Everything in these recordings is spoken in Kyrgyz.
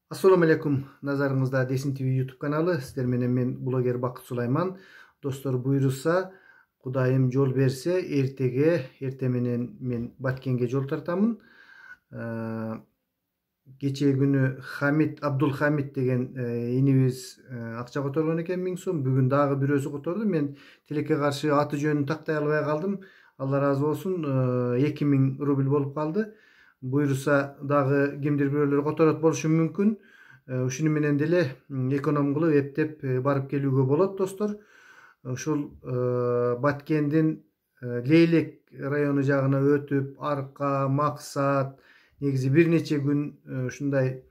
Assalamu alaikum. Nazarыңызda Desin TV YouTube kanalı. Sizler менен мен блогер Бакыт Сулайман. Достор буйруса, Кудайым жол берсе, эрте менен мен Баткенге жол тартамын. Кече күнү Абдул Хамид деген инибиз акча которгон экен 1000 сом. Бүгүн дагы бирөөсү которду. Мен тилекке каршы аты жөнүн тактай албай калдым. Алла разы болсун. 2000 рубль болуп калды. Буйруса дагы кимдир бирөөлөр которот болушу мүмкүн. Ушуну менен деле эконом кылып эптеп барып келүүгө болот, достор. Ушул Баткендин Лейлек району жагына өтүп, Арка, Максат, негизи бир нече күн ушундай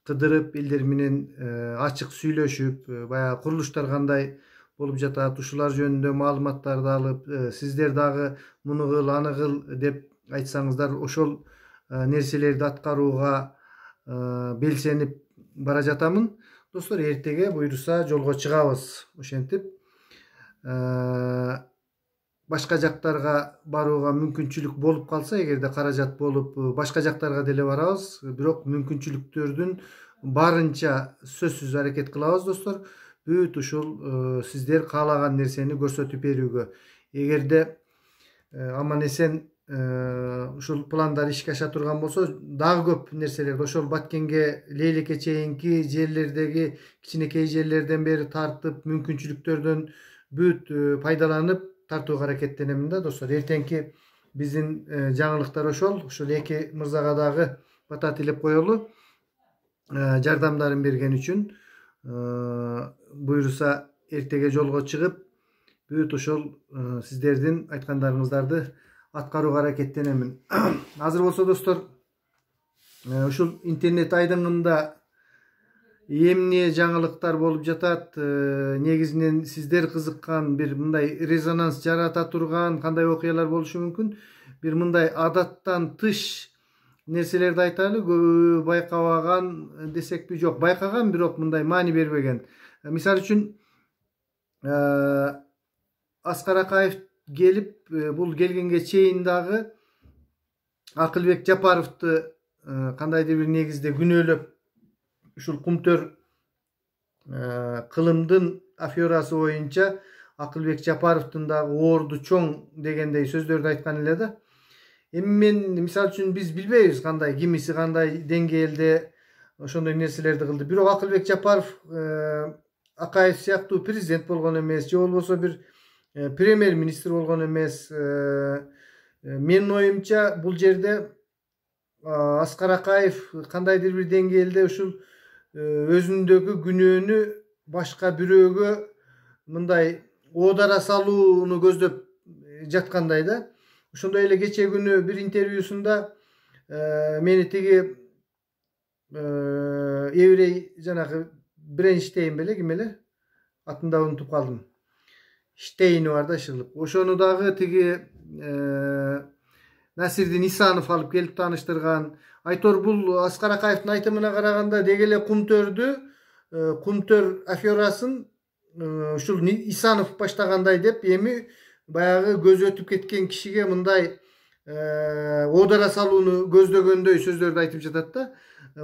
кыдырып, элдер менен ачык сүйлөшүп, баягы курулуштар кандай болуп жатат, ушулар жөнүндө маалыматтарды алып, сиздер дагы муну кыл, аны кыл деп айтсаңыздар, ошол нерселерди аткарууга белсенип бара жатамын. Достор, эртеге буйруса жолго чыгабыз. Ошентип башка жактарга барууга мүмкүнчүлүк болуп калса, эгерде каражат болуп, башка жактарга деле барабыз. Бирок мүмкүнчүлүктөрдүн барынча сөзсүз аракет кылабыз, достор. Бүт ушул сиздер каалаган нерсени көрсөтүп берүүгө. Эгерде аман эсен ушул пландар ишке аша турган болсо, дагы көп нерселерди ошол Баткенге Лейлекке чейинки жерлердеги кичинекей жерлерден бери тартып, мүмкүнчүлүктөрдөн бүт пайдаланып тартууга аракеттенемин да, достор. Эртеңки биздин жаңылыктар ошол эки мырзага дагы бата тилеп коелу. Жардамдарын берген үчүн буйруса эртеге жолго чыгып, бүт ошол сиздердин айткандарыңыздарды аткарууга аракеттенемин. Азыр болсо, достор, ушул интернет айдыңында эмне жаңылыктар болуп жатат, негизинен сиздер кызыккан бир мындай резонанс жарата турган кандай окуялар болушу мүмкүн? Бир мындай адаттан тыш нерселерди айталы, көбү байкабаган десекпи, жок, байкаган, бирок мындай маани бербеген. Мисалы үчүн Аскар Акаев келип, бул келгенге чейин дагы Акылбек Жапаровду кандайдыр бир негизде күнөөлөп, ушул Кумтөр кылымдын аферасы боюнча Акылбек Жапаровдун дагы орду чоң дегендей сөздөрдү айткан эле да. Эми мен, мисалы үчүн, биз билбейбиз кандай, кимиси кандай деңгээлде ошондой нерселерди кылды. Бирок Акылбек Жапаров Акаев сыяктуу президент болгон эмес, же болбосо бир премьер-министр болгон эмес. Менин оюмча, бул жерде Аскар Акаев кандайдыр бир деңгээлде ушул өзүндөгү күнөөнү башка бирөөгө мындай оодара салууну көздөп жаткандай да. Ошондой эле кече күнү бир интервьюсунда мени тиги еврей жанагы Бренштейн беле, ким эле? Атын да унутуп калдым. Штейни бар да, ишылып. Ошону дагы тиги Насирдин Исанов алып келип тааныштырган. Айтор, бул Аскар Акаевдин айтымына караганда деги эле Кумтөр аферасын ушул Исанов баштагандай деп, эми баягы көзү өтүп кеткен кишиге мындай оодара салууну көздөгөндөй сөздөрдү айтып жатат да.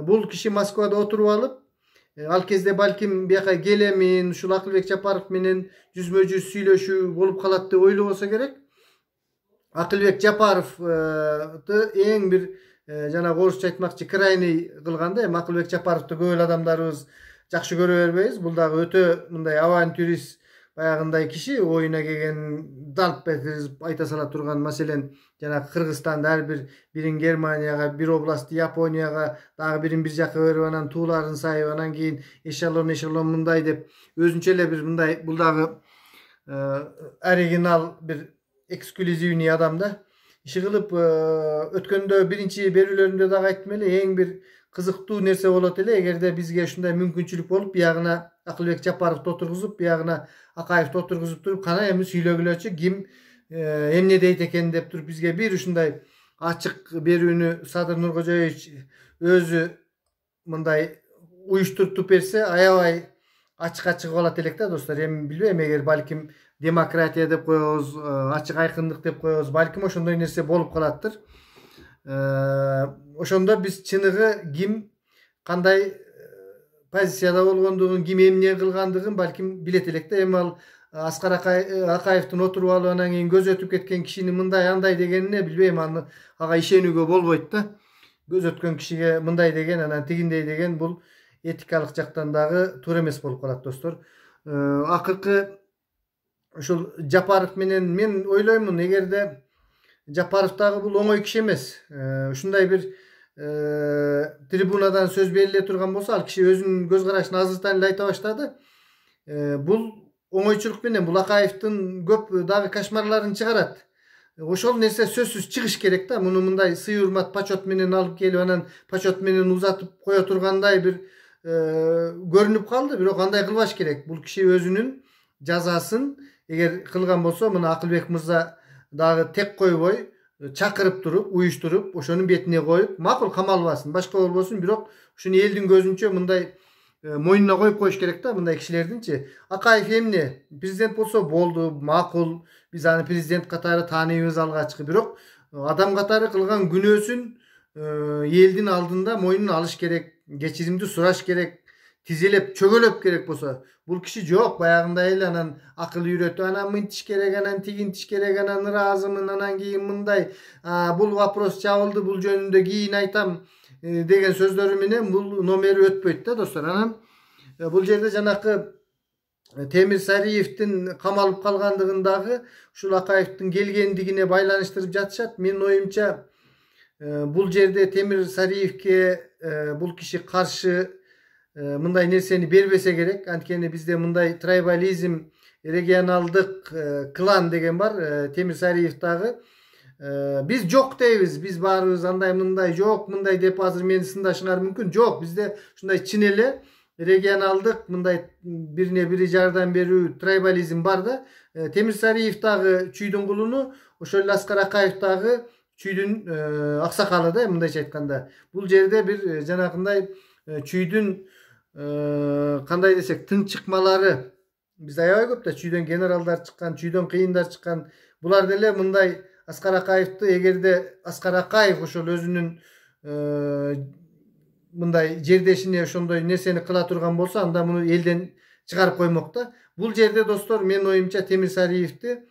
Бул киши Москвада отуруп алып, ал кезде балким бияка келемин, ушул Акылбек Жапаров менен жүзмө-жүз сүйлөшүү болуп калат деп ойлобосо керек. Акылбек Жапаровду эң бир жанагы орусча айтмакчы крайний кылганда, эми Акылбек Жапаровду көп эле адамдарыбыз жакшы көрө бербейбиз. Бул дагы өтө мындай авантюрист баягындай киши, оюна келген далп эткизип айта сала турган. Маселен, жана Кыргызстанда ар бирин Германияга, бир областты Японияга, дагы бирин бир жака берип, анан тууларын сайып, анан кийин эшелон мындай деп өзүнчө эле бир мындай, бул дагы оригинал бир эксклюзивный адам да. Иши кылып, өткөндө биринчи берүүлөрүмдө дагы айттым эле, эң бир кызыктуу нерсе болот эле эгерде бизге ушундай мүмкүнчүлүк болуп, биягына Акылбек Жапаровду отургузуп, биягына Акаевди отургузуп туруп, кана эми сүйлөгүлөчү, ким эмне дейт экен деп туруп, бизге бир ушундай ачык берүүнү Садыр Нуркожоевич өзү мындай уюштуртуп берсе, аябай ачык болот элек да, достор. Эми билбейм, эгер балким демократия деп коебуз, ачык айкындык деп коебуз, балким ошондой нерсе болуп калаттыр. Ошондо биз чыныгы ким кандай позицияда болгондугун, ким эмне кылгандыгын балким билет элек да. Эми ал Аскар Акаевдин отуруп алып анан кийин көз өтүп кеткен кишинин мындай андай дегенине билбейм, ага ишенүүгө болбойт да. Көз өткөн кишиге мындай деген анан тигиндей деген бул этикалык жактан дагы туура эмес болуп калат достор. Акыркы ушул Жапаров менен мен ойлоймун, эгерде Жапаров дагы бул оңой киши эмес. Ушундай бир трибунадан сөз бериле турган болсо, ал киши өзүнүн көз карашын азыртан эле айта баштады. Бул оңойчулук менен бул Акаевдин көп дагы кошмарларын чыгарат. Ошол нерсе сөзсүз чыгыш керек да. Муну мындай сый урмат почет менен алып келип анан почет менен узатып кое тургандай бир көрүнүп калды. Бирок андай кылбаш керек. Бул киши өзүнүн жазасын эгер кылган болсо, мына Акылбек мырза дагы тек койбой чакырып туруп, уюштуруп, ошонун бетине коюп, макул камалбасын, башка болбосун, бирок ушуну элдин көзүнчө мындай мойнуна коюп коюш керек да, мындай кишилердинчи. Акаев эмне? Президент болсо болду, макул. Биз аны президент катары тааныйбыз алгачкы, бирок адам катары кылган күнөөсүн элдин алдында мойнуна алыш керек, кечиримди сураш керек, тизелеп, чөгөлөп керек болсо. Бул киши жок, баягындай эле анан акыл үйрөтүп, анан мынтиш керек, анан тигинтиш керек, анан ыраазымын, анан кийин мындай, бул вопрос чабылды, бул жөнүндө кийин айтам деген сөздөрү менен бул номери өтпөйт да достор. Анан бул жерде жанакы Темир Сариевдин камалып калгандыгын дагы ушул Акаевдин келгендигине байланыштырып жатышат. Менин оюмча бул жерде Темир Сариевке бул киши каршы мындай нерсени бербесе керек. Анткени бизде мындай трайбализм, регионалдык клан деген бар. Темир Сариев дагы биз жок дейбиз, биз баарыбыз андай мындай жок, мындай деп азыр мени сындашыңар мүмкүн. Жок, бизде ушундай чын эле регионалдык мындай бирине бири жардам берүү трайбализм бар да. Темир Сариев дагы чүйдүн кулуну, ошол эле Аскар Акаев дагы чүйдүн аксакалы да, мындайча айтканда. Бул жерде бир жанагындай чүйдүн кандай десек, тың чыкмалары, бизде аябай көп да чүйдөн генералдар чыккан, чүйдөн кыйындар чыккан. Булар деле мындай Аскар Акаевди, эгерде Аскар Акаев ошол өзүнүн мындай жердешине ошондой нерсени кыла турган болсо, анда муну элден чыгарып коймок да. Бул жерде достор, менин оюмча Темир Сариевдин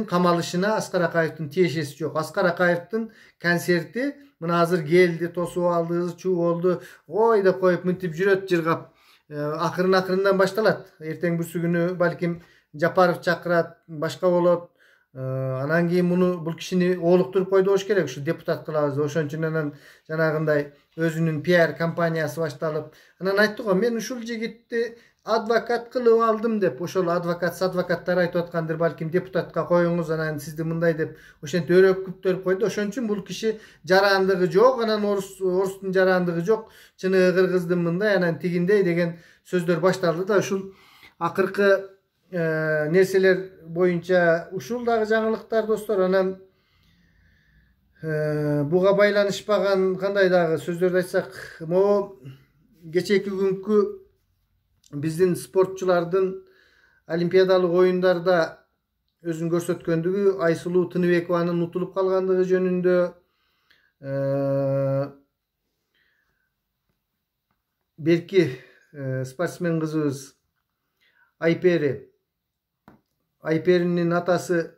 камалышына Аскар Акаевдин тиешеси жок. Аскар Акаевдин концерти мына азыр келди, тосуп алды, чуу болду, ой деп коюп мынтип жүрөт жыргап. Акырындан башталат. Эртең бүрсү күнү балким Жапаров чакырат, башка болот. Анан кийин бул кишини олуктуруп койду болуш керек, ушу депутат кылабыз. Ошон үчүн анан жанагындай өзүнүн пиар компаниясы башталып, анан айтты го, мен ушул жигитти адвокат кылып алдым деп. Ошол адвокаттар айтып аткандыр, балким депутатка коюңуз, анан сизди мындай деп ошентип өрөкүптөрүп койду. Ошон үчүн бул киши жарандыгы жок, анан орустун жарандыгы жок, чыныгы кыргыздын мындай, анан тигиндей деген сөздөр башталды да. Ушул акыркы нерселер боюнча ушул дагы жаңылыктар достор. Анан буга байланышпаган кандай дагы сөздөрдү айтсак, могу кечээки күnkү биздин спортчулардын олимпиадалык оюндарда өзүн көрсөткөндүгү, Айсулуу Тыныбекованын утулуп калгандыгы жөнүндө, берки спортсмен кызыбыз Айперинин атасы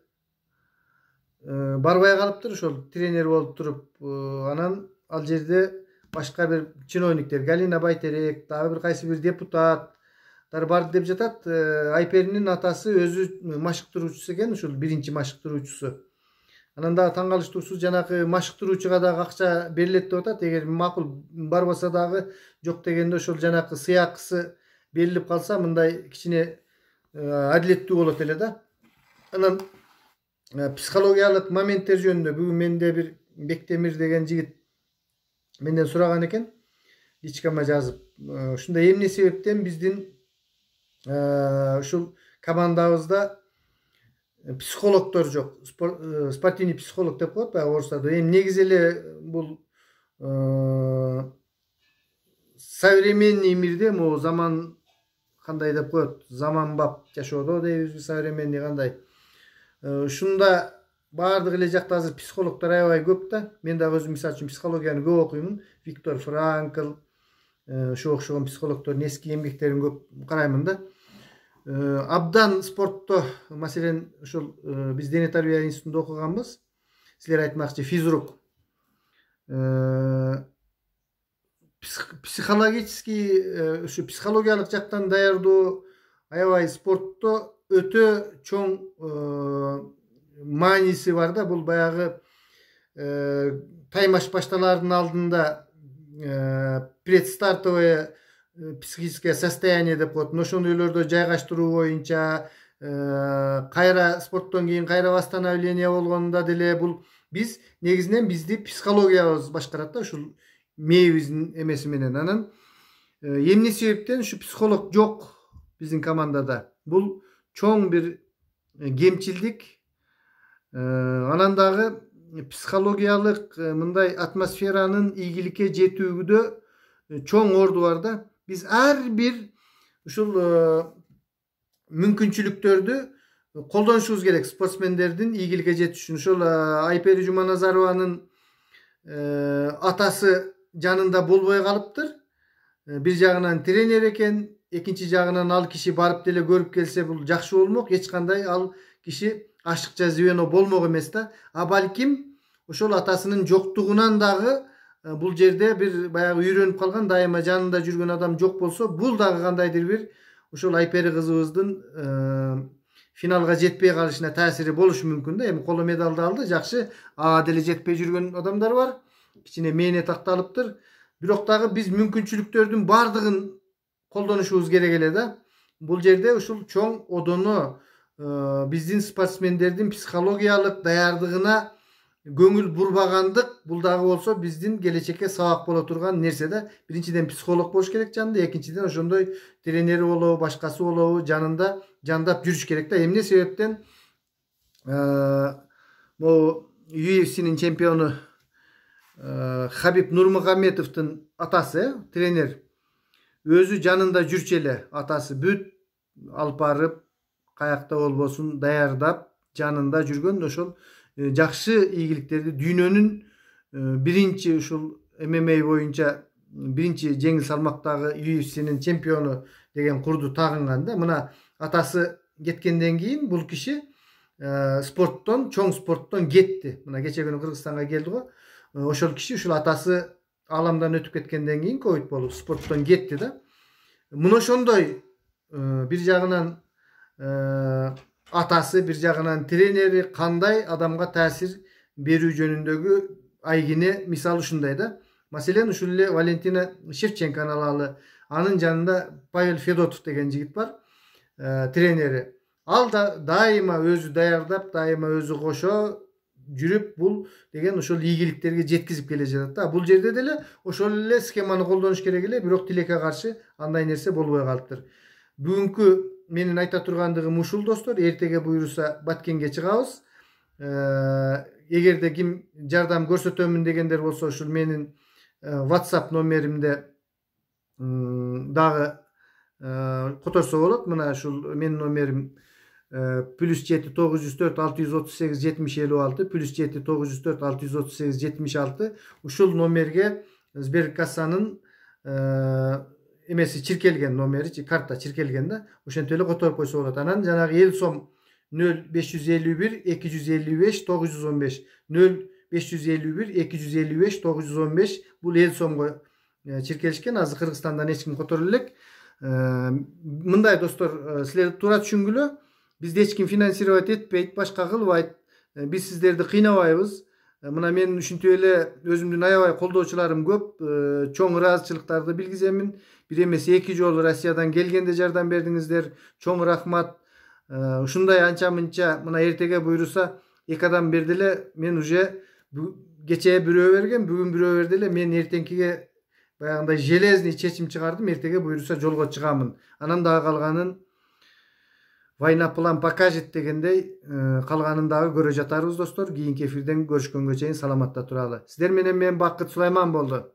барбай калыптыр, ошол тренер болуп туруп. Анан ал жерде башка бир чиновниктер, Галина Байтерек, дагы бир кайсы бир депутаттар бар деп жатат. Айперинин атасы өзү машыктыруучусу экен, ушул биринчи машыктыруучусу. Анан дагы таң калыштуусу, жанагы машыктыруучуга дагы акча берилет деп атат. Эгер макул барбаса дагы жок дегенде ошол жанакы сыйакысы берилип калса, мындай кичине адилеттүү болот эле да. Анан психологиялык моменттер жөнүндө бүгүн менде бир Бектемир деген жигит менден сураган экен, личкама жазып. Ушундай эмне себептен биздин ушул командабызда психологдор жок, спортивный психолог деп коет баягы орустарда. Эми негизи эле бул современный мирде, могу заман кандай деп коет, заманбап жашоодо дейбизби, современный кандай. Ушунда баардык эле жакта азыр психологдор аябай көп да. Мен дагы өзүм мисалы үчүн психологияны көп окуймун. Виктор Франкл, Şu okşogon psikologдордун eski эмгектерин көп караймын да. Абдан спортто, маселен, ушул биз дене тарбия институтунда окуганбыз. Силер айтмакчы физрук. Психологический, ушу психологиялык жактан даярдоо аябай спортто өтө чоң мааниси бар да. Бул баягы таймаш башталаардын алдында предстартовое психическое состояние деп коет. Ошондойлордо жайгаштыруу боюнча кайра спорттон кийин кайра восстановление болгондо деле бул биз негизинен бизди психологиябыз башкарат да, ушул мээбиздин эмеси менен. Анан эмне себептен ушу психолог жок биздин командада? Бул чоң бир кемчилдик. Анан дагы психологиялык мындай атмосферанын ийгиликке жетүүгүдө чоң орду бар да. Биз ар бир ушул мүмкүнчүлүктөрдү колдонушубуз керек спортсмендердин ийгиликке жетиш үчүн. Ошол Айпери Жуманазарованын атасы жанында болбой калыптыр. Бир жагынан тренер экен, экинчи жагынан ал киши барып деле көрүп келсе бул жакшы болмок. Эч кандай ал киши ашыкча звено болмок эмес да. Балким ошол атасынын жоктугунан дагы бул жерде бир баягы үйрөнүп калган, дайыма жанында жүргөн адам жок болсо, бул дагы кандайдыр бир ошол Айпери кызыбыздын финалга жетпей калышына таасири болушу мүмкүн да. Эми коло медалды алды, жакшы. Ага деле жетпей жүргөн адамдар бар. Кичине мээнет акталыптыр. Бирок дагы биз мүмкүнчүлүктөрдүн бардыгын колдонушубуз керек эле да. Бул жерде ушул чоң одоно биздин спортсмендердин психологиялык даярдыгына көңүл бурбагандык, бул дагы болсо биздин келечекке сабак боло турган нерсе да. Биринчиден психолог болуш керек жанында, экинчиден ошондой тренери болобу, башкасы болобу жанында жандап жүрүш керек да. Эмне себептен могу UFC'нин чемпиону Хабиб Нурмагомедовдун атасы, тренер, өзү жанында жүрчү эле. Атасы бүт алып барып, каякта болбосун даярдап, жанында жүргөн. Ошол жакшы ийгиликтерди дүйнөнүн биринчи ушул ММА боюнча биринчи жеңил салмактагы UFC'нин чемпиону деген курду тагынган да. Мына атасы кеткенден кийин бул киши спорттон, чоң спорттон кетти. Мына кече күнү Кыргызстанга келди го. Ошол киши ушул атасы ааламдан өтүп кеткенден кийин ковид болуп спорттон кетти да. Мына ошондой бир жагынан атасы, бир жагынан тренери кандай адамга таасир берүү жөнүндөгү айгине мисал ушундай да. Маселен ушул эле Валентина Шевченкону алалы. Анын жанында Павел Федотов деген жигит бар, тренери. Ал да дайыма өзү даярдап, дайыма өзү кошо жүрүп бул деген ошол ийгиликтерге жеткизип келе жатат да. Бул жерде деле ошол эле схеманы колдонуш керек эле, бирок тилекке каршы андай нерсе болбой калыптыр. Бүгүнкү менин айта тургандыгым ушул достор. Эртеге буюрса Баткенге чыгабыз. Эгерде ким жардам көрсөтөмүн дегендер болсо, ушул менин WhatsApp номеримде дагы которсо болот. Мына ушул менин номерим +7 904 638 7056 +7 904 638 76. Ушул номерге Сберкассанын эмеси чиркелген, номери, карта чиркелген да. Ошентип эле которуп койсо болот. Анан жанагы эл сом 0551 255 915 0551 255 915 бул эл сомго чиркелишкен. Азыр Кыргызстандан эч ким которо элек. Мындай достор, силер туура түшүнгүлө. Бизди эч ким финансировать этпейт, башка кылбайт. Биз сиздерди кыйнабайбыз. Мына мен ушинтип эле өзүмдүн аябай колдоочуларым көп. Чоң ыраазычылыктарды билгиземин. Бир эмес 2 жолу Россиядан келгенде жардам бердиңиздер. Чоң рахмат. Ушундай анча-мынча мына эртеге буйруса 2 адам берди эле. Мен уже кечээ бирөө берген, бүгүн бирөө берди эле. Мен эртеңкиге баягындай железный чечим чыгардым. Эртеге буйруса жолго чыгамын. Анан дагы калганын война план покажет дегендей, калганын дагы көрө жатарбыз достор. Кийинки эфирден көрүшкөнгө чейин саламатта туралы. Сиздер менен мен Бакыт Сулайман болду.